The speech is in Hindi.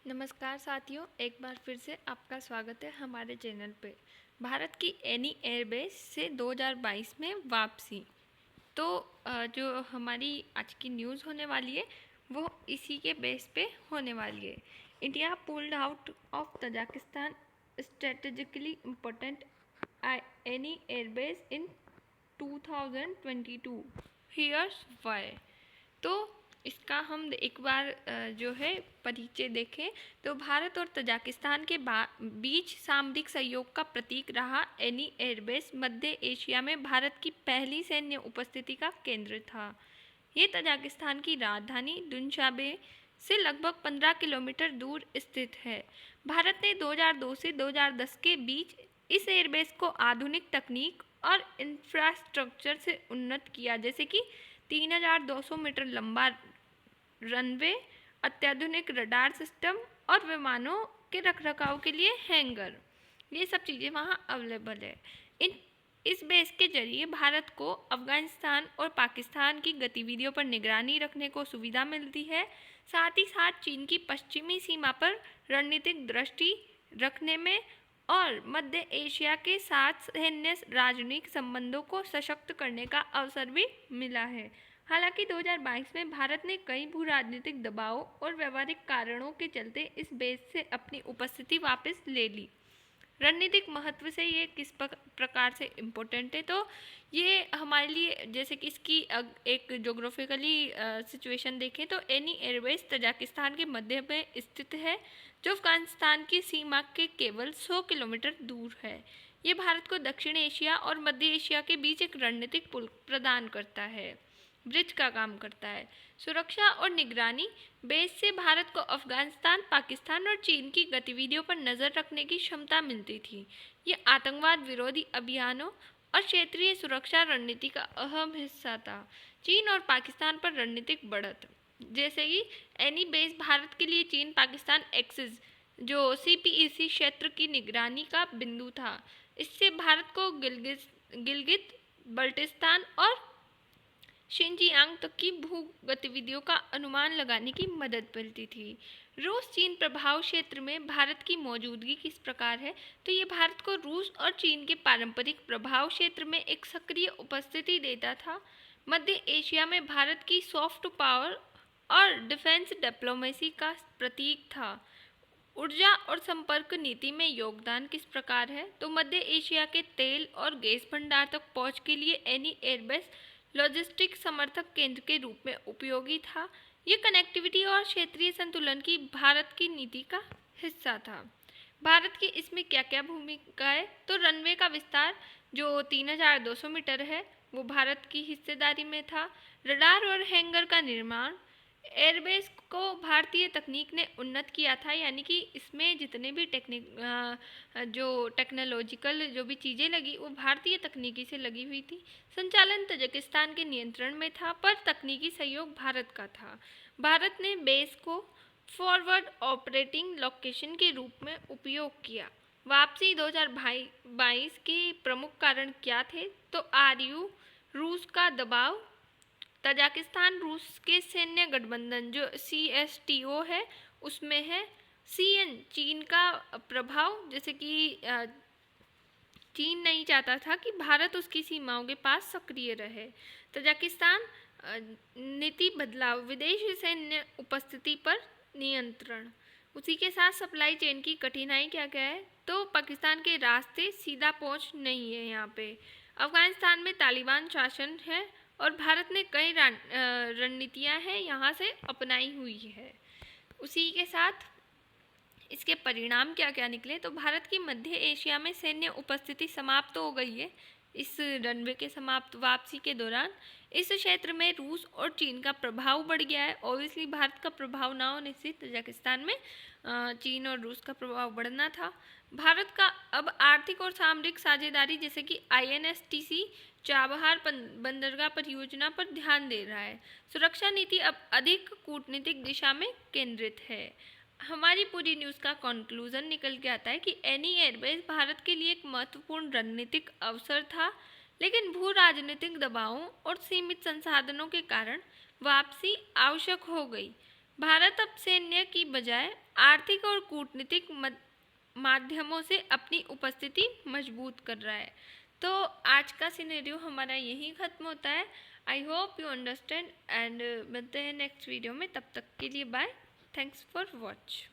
नमस्कार साथियों, एक बार फिर से आपका स्वागत है हमारे चैनल पे। भारत की एनी एयरबेस से 2022 में वापसी। तो जो हमारी आज की न्यूज़ होने वाली है वो इसी के बेस पे होने वाली है। India pulled out of Tajikistan strategically important Ayni airbase in 2022। Here's why. तो इसका हम एक बार जो है परिचय देखें तो भारत और तजाकिस्तान के बीच सामरिक सहयोग का प्रतीक रहा एनी एयरबेस मध्य एशिया में भारत की पहली सैन्य उपस्थिति का केंद्र था। ये तजाकिस्तान की राजधानी दुशांबे से लगभग 15 किलोमीटर दूर स्थित है। भारत ने 2002 से 2010 के बीच इस एयरबेस को आधुनिक तकनीक और इंफ्रास्ट्रक्चर से उन्नत किया, जैसे कि 3200 मीटर लंबा रनवे, अत्याधुनिक रडार सिस्टम और विमानों के रखरखाव के लिए हैंगर, ये सब चीज़ें वहाँ अवेलेबल है। इस बेस के जरिए भारत को अफगानिस्तान और पाकिस्तान की गतिविधियों पर निगरानी रखने को सुविधा मिलती है। साथ ही साथ चीन की पश्चिमी सीमा पर रणनीतिक दृष्टि रखने में और मध्य एशिया के साथ सैन्य राजनयिक संबंधों को सशक्त करने का अवसर भी मिला है। हालांकि 2022 में भारत ने कई भू राजनीतिक दबाव और व्यवहारिक कारणों के चलते इस बेस से अपनी उपस्थिति वापस ले ली। रणनीतिक महत्व से ये किस प्रकार से इम्पोर्टेंट है, तो ये हमारे लिए, जैसे कि इसकी एक जोग्राफिकली सिचुएशन देखें तो एनी एयरबेस तजाकिस्तान के मध्य में स्थित है, जो अफगानिस्तान की सीमा के केवल 100 किलोमीटर दूर है। ये भारत को दक्षिण एशिया और मध्य एशिया के बीच एक रणनीतिक पुल प्रदान करता है, ब्रिज का काम करता है। सुरक्षा और निगरानी बेस से भारत को अफगानिस्तान, पाकिस्तान और चीन की गतिविधियों पर नज़र रखने की क्षमता मिलती थी। ये आतंकवाद विरोधी अभियानों और क्षेत्रीय सुरक्षा रणनीति का अहम हिस्सा था। चीन और पाकिस्तान पर रणनीतिक बढ़त, जैसे कि एनी बेस भारत के लिए चीन पाकिस्तान एक्सिस जो CPEC क्षेत्र की निगरानी का बिंदु था। इससे भारत को गिलगित बल्टिस्तान और शिनजियांग तक की भू गतिविधियों का अनुमान लगाने की मदद मिलती थी। रूस चीन प्रभाव क्षेत्र में भारत की मौजूदगी किस प्रकार है, तो ये भारत को रूस और चीन के पारंपरिक प्रभाव क्षेत्र में एक सक्रिय उपस्थिति देता था। मध्य एशिया में भारत की सॉफ्ट पावर और डिफेंस डिप्लोमेसी का प्रतीक था। ऊर्जा और संपर्क नीति में योगदान किस प्रकार है, तो मध्य एशिया के तेल और गैस भंडार तक पहुंच के लिए एनी एयरबेस लॉजिस्टिक समर्थक केंद्र के रूप में उपयोगी था। ये कनेक्टिविटी और क्षेत्रीय संतुलन की भारत की नीति का हिस्सा था। भारत की इसमें क्या क्या भूमिका है, तो रनवे का विस्तार जो 3200 मीटर है वो भारत की हिस्सेदारी में था। रडार और हैंगर का निर्माण, एयरबेस को भारतीय तकनीक ने उन्नत किया था, यानी कि इसमें जितने भी जो टेक्नोलॉजिकल जो भी चीज़ें लगी वो भारतीय तकनीकी से लगी हुई थी। संचालन तजाकिस्तान के नियंत्रण में था, पर तकनीकी सहयोग भारत का था। भारत ने बेस को फॉरवर्ड ऑपरेटिंग लोकेशन के रूप में उपयोग किया। वापसी 2022 के प्रमुख कारण क्या थे, तो RU रूस का दबाव, तजाकिस्तान रूस के सैन्य गठबंधन जो CSTO है उसमें है, CN चीन का प्रभाव, जैसे कि चीन नहीं चाहता था कि भारत उसकी सीमाओं के पास सक्रिय रहे। तजाकिस्तान नीति बदलाव, विदेशी सैन्य उपस्थिति पर नियंत्रण। उसी के साथ सप्लाई चेन की कठिनाई क्या क्या है, तो पाकिस्तान के रास्ते सीधा पहुंच नहीं है यहाँ पे। अफगानिस्तान में तालिबान शासन है और भारत ने कई रणनीतियाँ हैं यहाँ से अपनाई हुई है। उसी के साथ इसके परिणाम क्या क्या निकले, तो भारत की मध्य एशिया में सैन्य उपस्थिति समाप्त हो गई है। इस रनवे के समाप्त वापसी के दौरान इस क्षेत्र में रूस और चीन का प्रभाव बढ़ गया है। ऑब्वियसली भारत का प्रभाव ना होने से तजाकिस्तान में चीन और रूस का प्रभाव बढ़ना था। भारत का अब आर्थिक और सामरिक साझेदारी, जैसे कि INSTC चाबहार बंदरगाह परियोजना पर ध्यान दे रहा है। सुरक्षा नीति अब अधिक कूटनीतिक दिशा में केंद्रित है। हमारी पूरी न्यूज़ का कंक्लूजन निकल के आता है कि एनी एयरबेस भारत के लिए एक महत्वपूर्ण रणनीतिक अवसर था, लेकिन भू राजनीतिक दबावों और सीमित संसाधनों के कारण वापसी आवश्यक हो गई। भारत अब सैन्य की बजाय आर्थिक और कूटनीतिक माध्यमों से अपनी उपस्थिति मजबूत कर रहा है। तो आज का सिनेरियो हमारा यहीं ख़त्म होता है। I hope you understand and मिलते हैं नेक्स्ट वीडियो में। तब तक के लिए बाय। Thanks for watch.